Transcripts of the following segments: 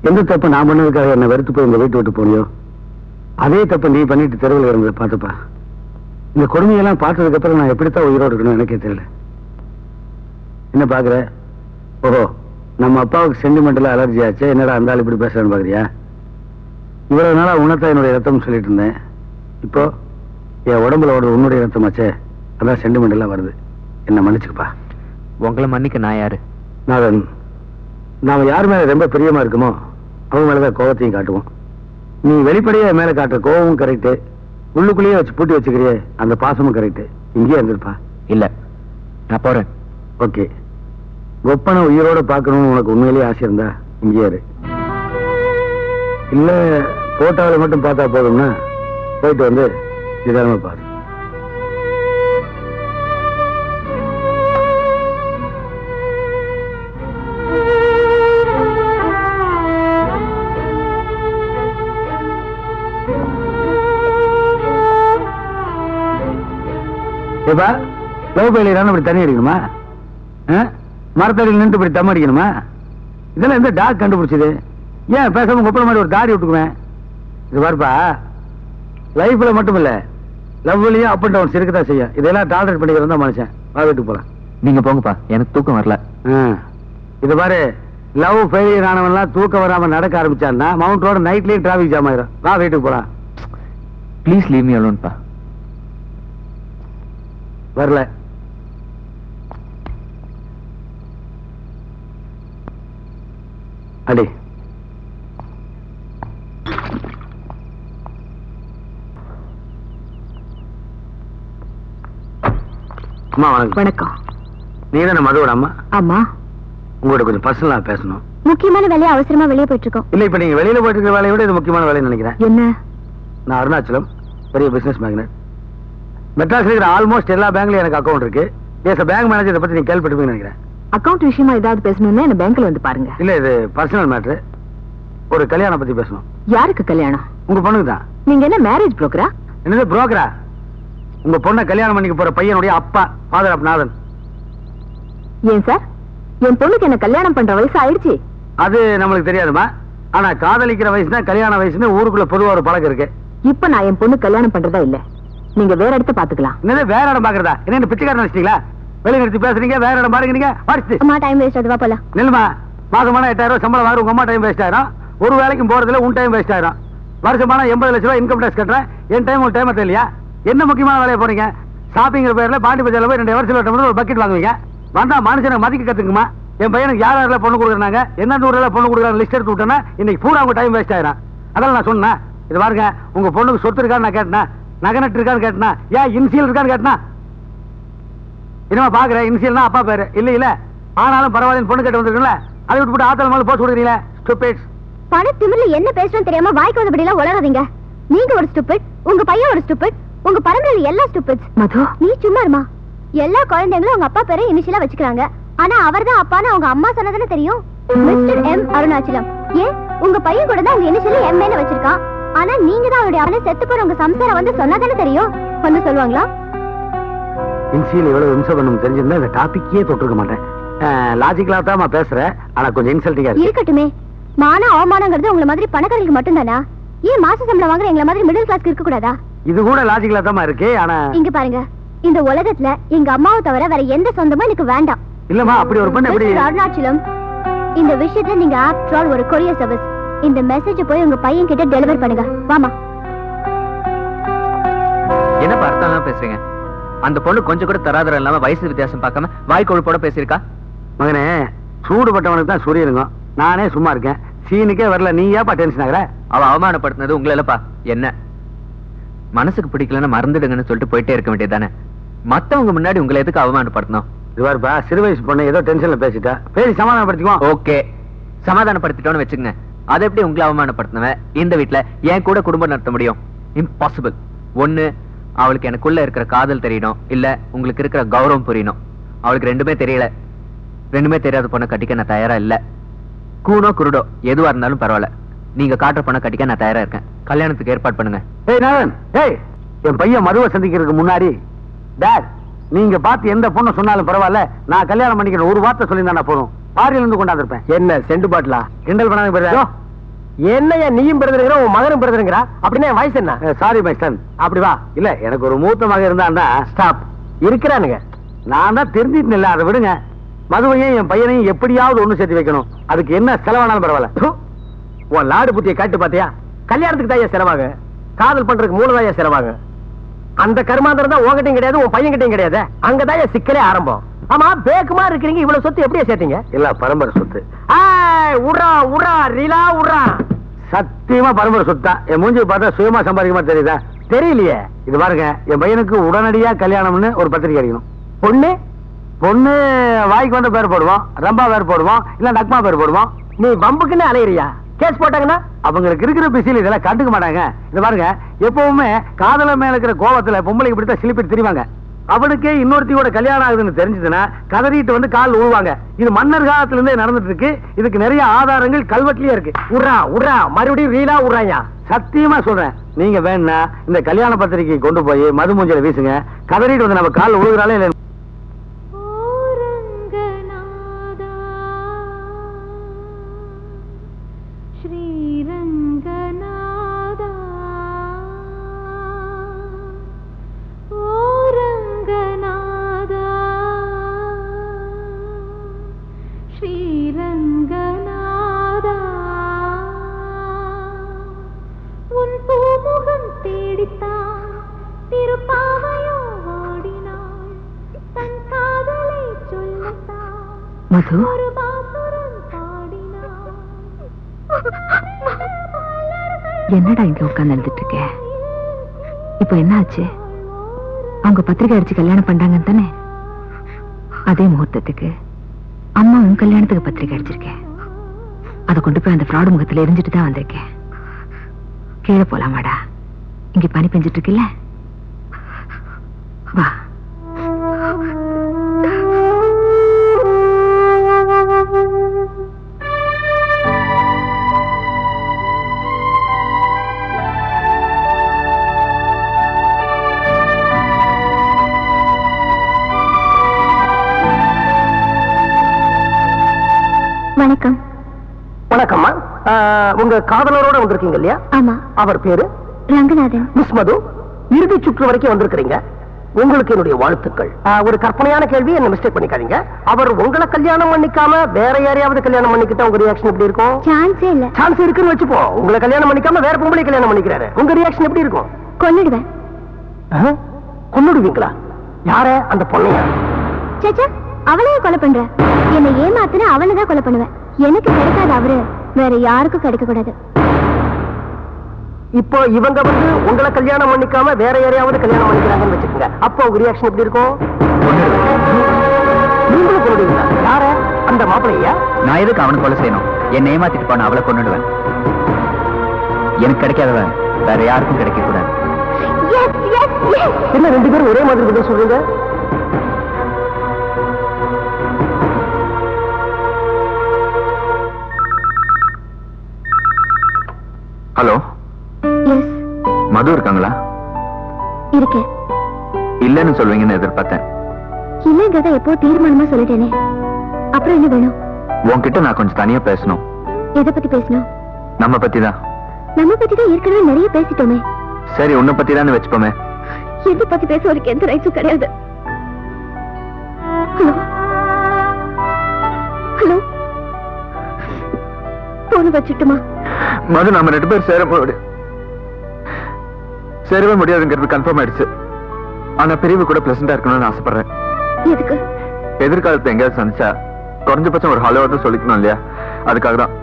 எந்த தப்பு நான் பண்ணதுக்காக என்ன வெறுத்து போய் உங்க வீட்டு விட்டு போனியோ அதே தப்பு நீ பண்ணிட்டு தெருவில் இருந்ததை பார்த்தப்பா இந்த கொடுமையெல்லாம் பார்த்ததுக்கு அப்புறம் நான் எப்படித்தான் உயிரோடு இருக்கணும் எனக்கே தெரியல. என்ன பாக்குற? ஓஹோ, நம்ம அப்பாவுக்கு சென்டிமெண்டலா அலர்ஜி ஆச்சு. என்னடா அந்த ஆள் இப்படி பேசுறான்னு பாக்குறியா? இவ்வளவு நாளா உனத்தான் என்னுடைய ரத்தம் சொல்லிட்டு இருந்தேன். இப்போ என் உடம்புல ஓடுறது உன்னுடைய ரத்தமாச்சே, அதான் சென்டிமெண்டலா வருது. என்ன மன்னிச்சுக்கப்பா. உங்களை மன்னிக்க நான் யாரு? நாம யார் மேல ரொம்ப பிரியமா இருக்குமோ அவங்க மேலதான் கோபத்தையும் காட்டுவோம். நீ வெளிப்படையா மேல காட்டுற கோபமும் கரெக்டு, உள்ளுக்குள்ளேயே வச்சு பூட்டி வச்சுக்கிறியே அந்த பாசமும் கரெக்டு. இங்கேயே இருந்திருப்பா. இல்ல, நான் போறேன். ஓகே, ஒப்பனை உயிரோட பார்க்கணும்னு உனக்கு உண்மையிலேயே ஆசை இருந்தா இங்கேயே இரு. இல்ல போட்டோவில் மட்டும் பார்த்தா போதும்னா போயிட்டு வந்து நிதானமா பாரு. ஏப்பா, லவ் பயிலான இப்படி தண்ணி அடிக்கணுமா? மரத்தடியில் நின்று இப்படி தம் அடிக்கணுமா? இதெல்லாம் எந்த டாக் கண்டுபிடிச்சது? ஏன் பேசாம கொப்பள மாதிரி ஒரு தாடி விட்டுக்குவேன். இது பாருப்பா, லைஃப்ல மட்டும் இல்ல லவ்லையும் அப் அண்ட் டவுன்ஸ் இருக்கதான் செய்யும். இதெல்லாம் டாலரேட் பண்ணிக்கிறது தான் மனுஷன். வா வீட்டுக்கு போலாம். நீங்க போங்கப்பா, எனக்கு தூக்கம் வரல. இது பாரு, லவ் ஃபெயிலியர் ஆனவன்லாம் தூக்கம் வராம நடக்க ஆரம்பிச்சான்னா மவுண்ட் ரோடு நைட்லயும் டிராபிக் ஜாம் ஆயிரும். வா வீட்டுக்கு போலாம். ப்ளீஸ் லீவ் மீ அலோன் பா. வரல. அடி அம்மா வணக்கம். நீங்க தானே மதுவோட அம்மா? ஆமா. உங்களோட கொஞ்சம் பர்சனலா பேசணும். முக்கியமான வேலையை அவசரமா வெளியே போயிட்டு இருக்கோம். இல்ல, இப்ப நீங்க வெளியில போயிட்டு இருக்கிற வேலையை விட இது முக்கியமான வேலைன்னு நினைக்கிறேன். என்ன? நான் அருணாச்சலம், பெரிய பிசினஸ் மேக்னட். மெட்ராஸ்ல இருக்கிற ஆல்மோஸ்ட் எல்லா பேங்க்லயும் எனக்கு அக்கௌண்ட் இருக்கு. பேங்க் மேனேஜரை பத்தி நீங்க கேள்விப்பட்டிருப்பீங்கன்னு நினைக்கிறேன். அக்கௌண்ட் விஷயமா ஏதாவது பேசணும்னா என்ன பேங்க்ல வந்து பாருங்க. இல்ல, இது பர்சனல் மேட்டர். ஒரு கல்யாணம் பத்தி பேசணும். யாருக்கு கல்யாணம்? உங்க பொண்ணுக்கு தான். நீங்க என்ன மேரேஜ் புரோக்கரா? என்னது புரோக்கரா? உங்க பொண்ணை கல்யாணம் பண்ணிக்க போற பையனுடைய அப்பா, ஃபாதர் ஆஃப் நாதன். ஏன் சார், என் பொண்ணுக்கு என்ன கல்யாணம் பண்ற வயசு ஆயிடுச்சு. அது நம்மளுக்கு தெரியாதுமா. ஆனா காதலிக்கிற வயசுனா கல்யாண வயசுன்னு ஊருக்குள்ள பொதுவா ஒரு பழக்கம் இருக்கு. இப்ப நான் என் பொண்ணு கல்யாணம் பண்றதா இல்ல. நீங்க வேற இடத்த பாத்துக்கலாம். என்னது வேற இடம் பாக்குறதா? என்ன பிச்சைக்காரன் நினைச்சிட்டீங்களா? வெளிய நிறுத்தி பேசுறீங்க, வேற இடம் பாருங்க. நீங்க அம்மா டைம் வேஸ்ட். அதுவா போலாம். நெல்லுமா, மாசமான 8000 ரூபாய் சம்பளம் வாங்க, உங்க அம்மா டைம் வேஸ்ட் ஆயிரும். ஒரு வேலைக்கும் போறதுல உன் டைம் வேஸ்ட் ஆயிரும். வருஷமான 80 லட்சம் ரூபாய் இன்கம் டேக்ஸ் கட்டுறேன். என் டைம் ஒரு டைம் தெரியலையா? என்ன முக்கியமான வேலையை போறீங்க? ஷாப்பிங்கிற பேர்ல பாண்டி பஜார்ல போய் 2 வருஷம் ஒரு பக்கெட் வாங்குவீங்க. வந்தா மனுஷனை மதிக்க கத்துக்குமா? என் பையனுக்கு யார் யாரெல்லாம் பொண்ணு கொடுக்குறாங்க, என்ன ஊர்ல பொண்ணு கொடுக்குறாங்க லிஸ்ட் எடுத்து விட்டேன்னா இன்னைக்கு பூரா உங்க டைம் வேஸ்ட் ஆயிரும். அதெல்லாம் நான் சொன்னேன். இது பாருங்க, உங்க பொண்ணுக்கு சொத்து இருக்கான்னு நான் கேட்டேன், நகை நட்டு இருக்கான்னு கேட்டேனா, ஏன் இன்சியல் இருக்கான்னு கேட்டனா? இனிமே பாக்குறேன், இன்சியல்னா அப்பா பேரு இல்ல இல்ல. ஆனாலும் பரவாயில்ல, பொண்ணு கேட்டு வந்திருக்குல்ல, அதை விட்டு போட்டு ஆத்தல மேல போஸ்ட் கொடுக்குறீங்களே. ஸ்டூபிட்ஸ். பண திமிர்ல என்ன பேசுறேன்னு தெரியாம வாய்க்கு வந்தபடி எல்லாம் உளறாதீங்க. நீங்க ஒரு ஸ்டூபிட், உங்க பையன் ஒரு ஸ்டூபிட், உங்க பரம்பரையில எல்லா ஸ்டூபிட்ஸ். மது, நீ சும்மா இருமா. எல்லா குழந்தைங்களும் உங்க அப்பா பேரை இனிஷியலா வச்சுக்கிறாங்க. ஆனா அவர்தான் அப்பான்னு அவங்க அம்மா சொன்னதானே தெரியும். Mister M Arunachalam. ஏன் உங்க பையன் கூட தான் உங்க இனிஷியல் எம் ன்னு வச்சிருக்கான். ஆனா நீங்க தான் அவருடைய அவனை செத்து போற உங்க சம்சாரம் வந்து சொன்னதானே தெரியும். வந்து சொல்லுவாங்களா? இன்சியல் எவ்வளவு இம்சம் பண்ணணும் தெரிஞ்சிருந்தா இந்த டாபிக்கே தொட்டிருக்க மாட்டேன். லாஜிக்கலா தான் பேசுறேன், ஆனா கொஞ்சம் இன்சல்ட்டிங்கா இருக்கு. இருக்கட்டுமே, மான அவமானங்கிறது உங்களை மாதிரி பணக்காரங்களுக்கு மட்டும்தானா? ஏன் மாச சம்பளம் வாங்குற எங்களை மாதிரி மிடில் கிளாஸ்க்கு இருக்க கூடாதா? இது கூட லாஜிக்கலா தான் இருக்கு. ஆனா இங்க பாருங்க, இந்த உலகத்துல எங்க அம்மாவை தவிர வேற எந்த சொந்தமும் எனக்கு வேண்டாம். இல்லமா, அப்படி ஒரு பண்ண எப்படி? அருணாச்சலம், இந்த விஷயத்துல நீங்க ஆஃப்டர் ஆல் ஒரு கொரியர் சர்வீஸ். இந்த மெசேஜ் போய் உங்க பையன் கிட்ட டெலிவர் பண்ணுங்க. வாமா. என்ன அர்த்தம்லாம் பேசுறீங்க? அந்த பொண்ணு கொஞ்சம் கூட தராதரம் இல்லாம வயசு வித்தியாசம் பார்க்காம வாய் கொழுப்போட பேசியிருக்கா. மகனே, சூடுபட்டவனுக்கு தான் சூரியனுங்க. நானே சும்மா இருக்கேன், சீனுக்கே வரல. நீ ஏப்பா டென்ஷன் ஆகுற? அவ அவமானப்படுத்தினது உங்களை இல்லப்பா என்ன. மனசுக்கு பிடிக்கலன்னு மறந்துடுங்கன்னு சொல்லிட்டு போயிட்டே இருக்க வேண்டியதானே. மத்தவங்க முன்னாடி உங்களை எதுக்கு அவமானப்படுத்தணும்? இதுவாருப்பா, சிறு வயசு பொண்ணு ஏதோ டென்ஷன்ல பேசிட்டா, பேசி சமாதானப்படுத்திக்குவோம். ஓகே, சமாதானப்படுத்திட்டோன்னு வச்சுக்கங்க. அதை எப்படி உங்களை அவமானப்படுத்தினவன் இந்த வீட்டுல என் கூட குடும்பம் நடத்த முடியும்? இம்பாசிபிள். ஒண்ணு, அவளுக்கு எனக்குள்ள இருக்கிற காதல் தெரியணும், இல்ல உங்களுக்கு இருக்கிற கௌரவம் புரியணும். அவளுக்கு ரெண்டுமே தெரியல. ரெண்டுமே தெரியாத பொண்ணை கட்டிக்க நான் தயாரா இல்ல. கூனோ குருடோ எதுவா இருந்தாலும் பரவாயில்ல, நீங்க காட்டுற பொண்ணை கட்டிக்க நான் தயாரா இருக்கேன். கல்யாணத்துக்கு ஏற்பாடு பண்ணுங்க. ஏய் நாதன், ஏய், என் பையன் மதுவை சந்திக்கிறதுக்கு முன்னாடி டாட், நீங்க பார்த்து எந்த பொண்ணு சொன்னாலும் பரவாயில்ல, நான் கல்யாணம் பண்ணிக்கிறேன் ஒரு வார்த்தை சொல்லி தானே போதும். பாரியில இருந்து கொண்டாந்துருப்பேன். என்ன செண்டு பாட்டிலா? கிண்டல் பண்ணாங்க. என்னையா நீயும் பிறந்திருக்கிற உன் மகனும் பிறந்திருக்கிறா அப்படின்னா என் வயசு என்ன? Sorry my son. அப்படி வா. இல்ல எனக்கு ஒரு மூத்த மகன் இருந்தாண்டா. ஸ்டாப். இருக்கிறானுங்க. நான் தான் தெரிஞ்சிட்டு இல்ல, அதை விடுங்க. மதுவையும் என் பையனையும் எப்படியாவது ஒண்ணு சேர்த்து வைக்கணும். அதுக்கு என்ன செலவானாலும் பரவாயில்ல. உன் லாடு புத்தியை காட்டு பாத்தியா? கல்யாணத்துக்கு தாயா செலவாகு, காதல் பண்றதுக்கு மூலதாயா செலவாகு. அந்த கர்மாந்திரம் தான் உங்ககிட்டயும் கிடையாது, உன் பையன் கிட்டையும் கிடையாது. அங்கதாயா சிக்கலே ஆரம்பம். ஆமா, பேக்குமா இருக்கிறீங்க, இவ்வளவு சொத்து எப்படியா சேர்த்தீங்க? இல்ல பரம்பரை சொத்து. உடா உடா ரீலா உடா. சத்தியமா பரம்பரை சொத்தா. என் மூஞ்சி பார்த்தா சுயமா சம்பாதிக்க மாதிரி தெரியுதா? தெரியலையே. இது பாருங்க, என் பையனுக்கு உடனடியா கல்யாணம்னு ஒரு பத்திரிக்கை அடிக்கணும். பொண்ணு பொண்ணு வாய்க்கு வந்த பேர் போடுவோம், ரம்பா பேர் போடுவோம், இல்ல நக்மா பேர் போடுவோம். நீ பம்புக்குன்னு அலையிறியா? கேஸ் போட்டாங்கன்னா அவங்களுக்கு இருக்கிற பிசியில் இதெல்லாம் கண்டுக்க மாட்டாங்க. இது பாருங்க, எப்பவுமே காதல மேல இருக்கிற கோவத்துல பொம்பளைக்கு பிடித்த சிலிப்பிட்டு திரிவாங்க. அவனுக்கே இன்னொருத்தியோட கல்யாணம் ஆகுதுன்னு தெரிஞ்சதுன்னா கதறிட்டு வந்து கால் உழுவாங்க. இது மன்னர் காலத்துல இருந்தே நடந்துட்டு இருக்கு. இதுக்கு நிறைய ஆதாரங்கள் கல்வெட்டுலயே இருக்கு. உட்றா உட்றா மறுபடியும் ரீலா உட்றாயா. சத்தியமா சொல்றேன், நீங்க வேணா இந்த கல்யாண பத்திரிகை கொண்டு போய் மது மூஞ்சில வீசுங்க. கதறிட்டு வந்து நம்ம கால் உழுகுறாலே இல்லை. மது, என்னடா இங்க உட்கார்ந்து எழுதிட்டு இருக்க? இப்ப என்ன ஆச்சு? அவங்க பத்திரிகை அடிச்சு கல்யாணம் பண்றாங்கன்னு தானே? அதே முகூர்த்தத்துக்கு அம்மா உன் கல்யாணத்துக்கு பத்திரிகை அடிச்சிருக்கேன். அதை கொண்டு போய் அந்த ஃப்ராடு முகத்துல எரிஞ்சிட்டு தான் வந்திருக்கேன். கீழே போலாமாடா? இங்க பனி பெஞ்சிட்டு இருக்குல்ல, வா. வணக்கம். வணக்கம்மா. உங்க காதலரோட வந்திருக்கீங்க இல்லையா? ஆமா. அவர் பேரு ரங்கநாதன். மிஸ் மது, இறுதி சுற்று வரைக்கும் வந்திருக்கிறீங்க. உங்களுக்கு என்னுடைய வாழ்த்துக்கள். ஒரு கற்பனையான கேள்வி, என்ன மிஸ்டேக் பண்ணிக்காதீங்க. அவர் உங்களை கல்யாணம் பண்ணிக்காம வேற யாரையாவது கல்யாணம் பண்ணிக்கிட்டா உங்க ரியாக்ஷன் எப்படி இருக்கும்? சான்ஸே இல்ல. சான்ஸ் இருக்குன்னு வச்சுப்போம். உங்களை கல்யாணம் பண்ணிக்காம வேற பொம்பளை கல்யாணம் பண்ணிக்கிறாரு, உங்க ரியாக்ஷன் எப்படி இருக்கும்? கொன்னுடுவேன். கொன்னுடுவீங்களா? யார? அந்த பொண்ணையா? சேச்சா, அவளையே கொலை பண்ற. என்னை ஏமாத்தின அவனைதான் கொலை பண்ணுவேன். எனக்கு கிடைக்காத அவரு வேற யாருக்கும் கிடைக்க கூடாது. இப்போ இவங்க வந்து உங்களை கல்யாணம் பண்ணிக்காம வேற யாரையாவது கல்யாணம் பண்ணிக்கிறாங்கன்னு வச்சுக்கோங்க, அப்போ உங்க ரியாக்ஷன் எப்படி இருக்கும்? நீங்களும் கொன்னுடுவீங்களா? யார? அந்த மாப்பிள்ளையா? நான் எதுக்கு அவனை கொலை செய்யணும்? என்னை ஏமாத்திட்டு போன அவளை கொன்னுடுவேன். எனக்கு கிடைக்காதவன் வேற யாருக்கும் கிடைக்க கூடாது. என்ன ரெண்டு பேரும் ஒரே மாதிரி பதில் சொல்றீங்க? ஹலோ, மது இருக்காங்களா? இருக்கேன். இல்லன்னு சொல்வீங்கன்னு எதிர்பார்த்தேன். இல்லைங்கிறத எப்போ தீர்மானமா சொல்லிட்டேனே, அப்புறம் என்ன வேணும்? உன்கிட்ட நான் கொஞ்சம் தனியா பேசணும். எதை பத்தி பேசணும்? நம்ம பத்தி தான். நம்ம பத்தி தான் ஏற்கனவே நிறைய பேசிட்டோமே. சரி, உன்னை பத்தி தானே வச்சுப்போமே. எதை பத்தி பேச ஒரு எந்த ரைட்ஸும் கிடையாது. ஹலோ ஹலோ, போன வச்சுட்டுமா? மது, நம்ம ரெண்டு பேர் சேரவே முடியாதுங்கிறது கன்ஃபார்ம் ஆயிடுச்சு. ஆனா பிரிவு கூட பிளசண்டா இருக்கணும்னு ஆசைப்படுறேன். எதுக்கு? எதிர்காலத்தை எங்கேயாவது சந்திச்சா குறைஞ்சபட்சம் ஒரு ஹலோவாவது சொல்லிக்கணும் இல்லையா? அதுக்காக தான்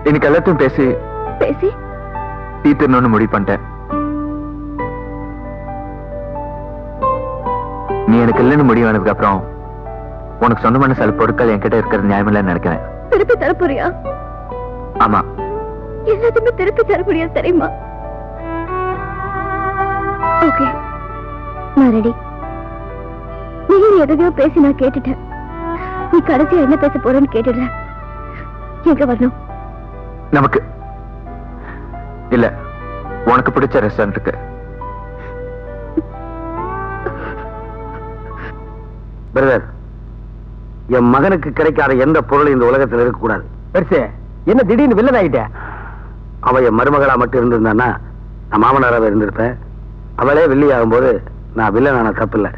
இன்னைக்கு எல்லாத்தையும் பேசி தீர்த்தணும்னு முடிவு பண்ணிட்டேன். நீ எனக்கு இல்லைன்னு முடிவானதுக்கு அப்புறம் உனக்கு சொந்தமான சில பொருட்கள் என்கிட்ட இருக்கிறது நியாயமில்லைன்னு நினைக்கிறேன். திருப்பி தரப்போறியா? ஆமா, எல்லாத்தையுமே திருப்பி தர முடியாது தெரியுமா? ஓகே, நான் ரெடி. நீ எதையோ பேசி நான் கேட்டுட்டேன். நீ கடைசியா என்ன பேச போறேன்னு கேட்டுடுற. எங்க வரணும்? நமக்கு இல்ல, உனக்கு பிடிச்ச ரெஸ்டாரண்ட்டுக்கு. பிரதர், என் மகனுக்கு கிடைக்காத எந்த பொருளும் இந்த உலகத்தில் இருக்கக்கூடாது. பெருசு, என்ன திடீர்னு வில்லன் ஆயிட்ட? அவ என் மருமகளா மட்டும் இருந்திருந்தான்னா நான் மாமனாராக இருந்திருப்பேன். அவளே வில்லி ஆகும்போது நான் வில்லனான தப்பு இல்லை.